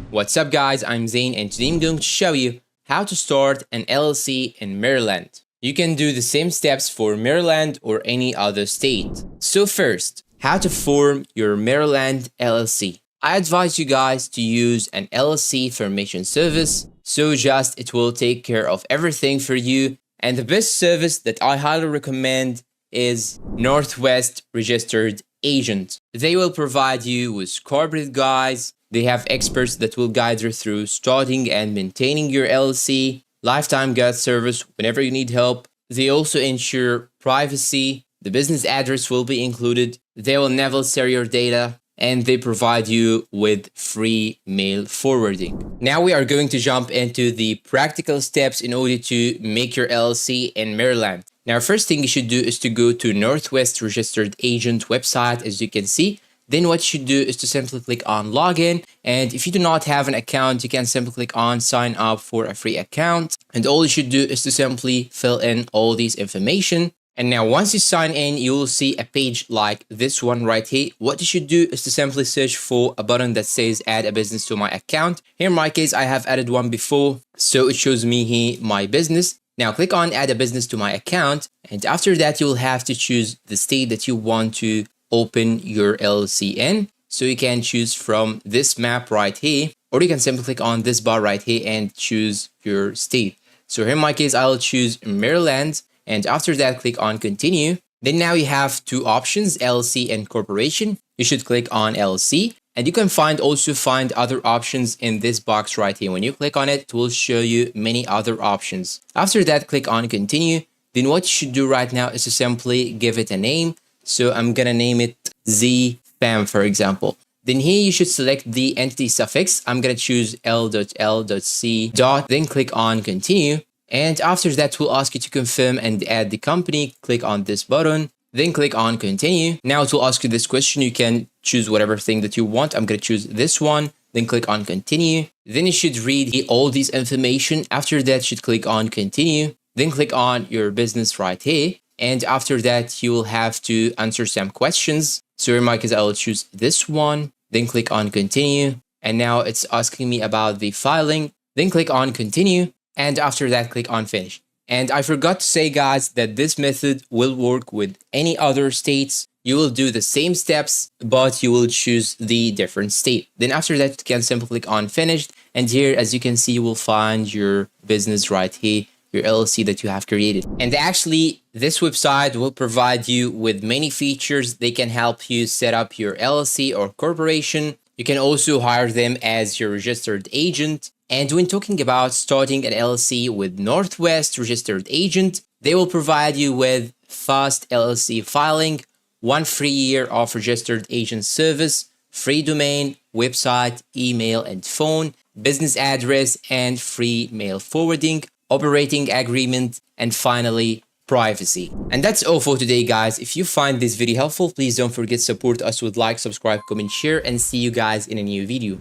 What's up guys, I'm Zain and today I'm going to show you how to start an LLC in Maryland. You can do the same steps for Maryland or any other state. So first, how to form your Maryland LLC. I advise you guys to use an LLC formation service. So just it will take care of everything for you. And the best service that I highly recommend is Northwest Registered Agent. They will provide you with corporate guides. They have experts that will guide you through starting and maintaining your LLC, lifetime guide service whenever you need help. They also ensure privacy. The business address will be included. They will never share your data, and they provide you with free mail forwarding. Now we are going to jump into the practical steps in order to make your LLC in Maryland. Now, first thing you should do is to go to Northwest Registered Agent website, as you can see. Then what you should do is to simply click on login. And if you do not have an account, you can simply click on sign up for a free account. And all you should do is to simply fill in all these information. And now once you sign in, you will see a page like this one right here. What you should do is to simply search for a button that says add a business to my account. Here in my case, I have added one before, so it shows me here my business. Now click on add a business to my account. And after that, you will have to choose the state that you want to open your LLC in. So you can choose from this map right here, or you can simply click on this bar right here and choose your state. So here in my case, I'll choose Maryland. And after that, click on continue. Then now you have two options, LLC and corporation. You should click on LLC. And you can also find other options in this box right here. When you click on it, it will show you many other options. After that, click on continue. Then what you should do right now is to simply give it a name. So I'm gonna name it Z-Spam, for example. Then here you should select the entity suffix. I'm gonna choose L.L.C. Then click on continue. And after that, we'll ask you to confirm and add the company. Click on this button, then click on continue. Now it will ask you this question. You can choose whatever thing that you want. I'm going to choose this one, then click on continue. Then you should read all these information. After that, you should click on continue, then click on your business right here. And after that, you will have to answer some questions. So in my case, I will choose this one, then click on continue. And now it's asking me about the filing, then click on continue. And after that, click on finish. And I forgot to say, guys, that this method will work with any other states. You will do the same steps, but you will choose the different state. Then after that, you can simply click on finished. And here, as you can see, you will find your business right here, your LLC that you have created. And actually, this website will provide you with many features. They can help you set up your LLC or corporation. You can also hire them as your registered agent. And when talking about starting an LLC with Northwest Registered Agent, they will provide you with fast LLC filing, 1 free year of registered agent service, free domain, website, email and phone, business address, and free mail forwarding, operating agreement, and finally, privacy. And that's all for today, guys. If you find this video helpful, please don't forget to support us with like, subscribe, comment, share, and see you guys in a new video.